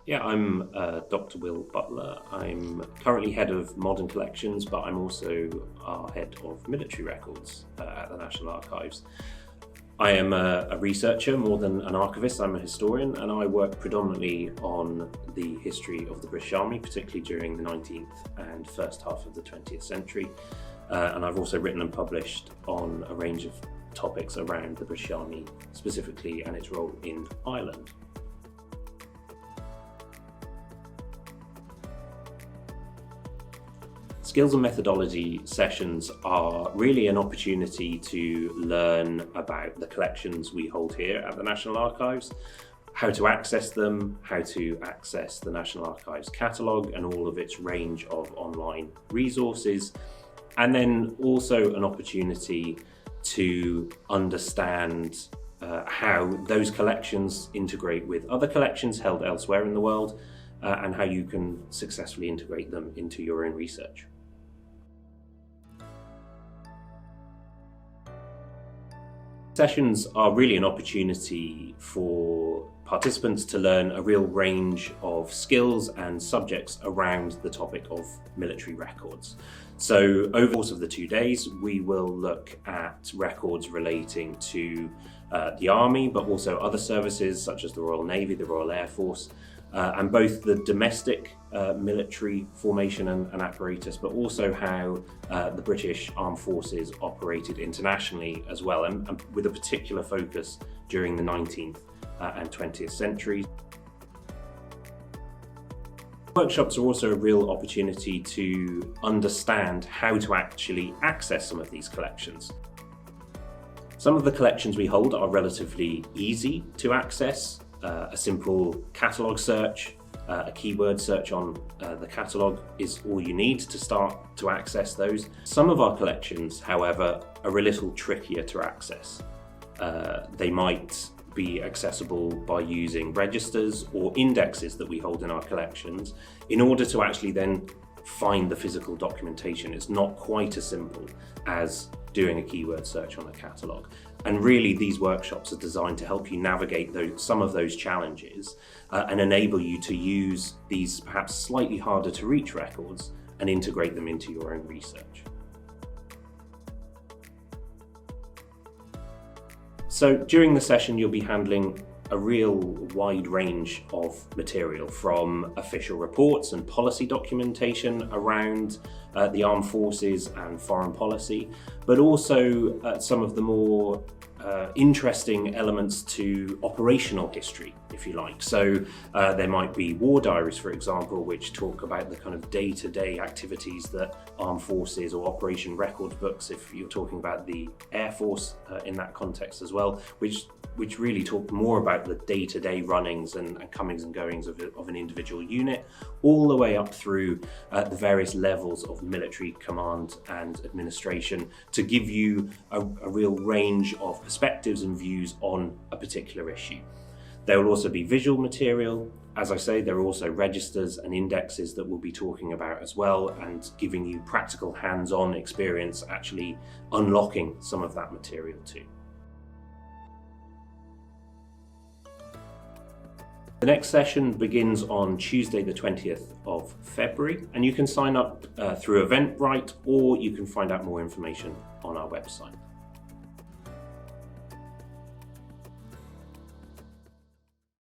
Yeah, I'm Dr. Will Butler. I'm currently head of modern collections, but I'm also our head of military records at the National Archives. I am a researcher more than an archivist. I'm a historian, and I work predominantly on the history of the British Army, particularly during the 19th and first half of the 20th century. And I've also written and published on a range of topics around the British Army specifically and its role in Ireland. Skills and methodology sessions are really an opportunity to learn about the collections we hold here at the National Archives, how to access them, how to access the National Archives catalogue and all of its range of online resources, and then also an opportunity to understand how those collections integrate with other collections held elsewhere in the world and how you can successfully integrate them into your own research. Sessions are really an opportunity for participants to learn a real range of skills and subjects around the topic of military records. So over the course of the 2 days, we will look at records relating to the Army, but also other services such as the Royal Navy, the Royal Air Force, and both the domestic military formation and apparatus, but also how the British Armed Forces operated internationally as well, and with a particular focus during the 19th and 20th centuries. Workshops are also a real opportunity to understand how to actually access some of these collections. Some of the collections we hold are relatively easy to access. A simple catalogue search, a keyword search on the catalogue is all you need to start to access those. Some of our collections, however, are a little trickier to access. They might be accessible by using registers or indexes that we hold in our collections in order to actually then find the physical documentation. It's not quite as simple as doing a keyword search on a catalogue. And really, these workshops are designed to help you navigate some of those challenges and enable you to use these perhaps slightly harder to reach records and integrate them into your own research. So during the session, you'll be handling a real wide range of material, from official reports and policy documentation around the armed forces and foreign policy, but also some of the more interesting elements to operational history, if you like. So there might be war diaries, for example, which talk about the kind of day-to-day activities that armed forces, or operation record books, if you're talking about the Air Force in that context as well, which really talk more about the day-to-day runnings and comings and goings of an individual unit, all the way up through the various levels of military command and administration, to give you a real range of perspectives and views on a particular issue. There will also be visual material. As I say, there are also registers and indexes that we'll be talking about as well, and giving you practical hands-on experience actually unlocking some of that material too. The next session begins on Tuesday the 20th of February, and you can sign up through Eventbrite, or you can find out more information on our website.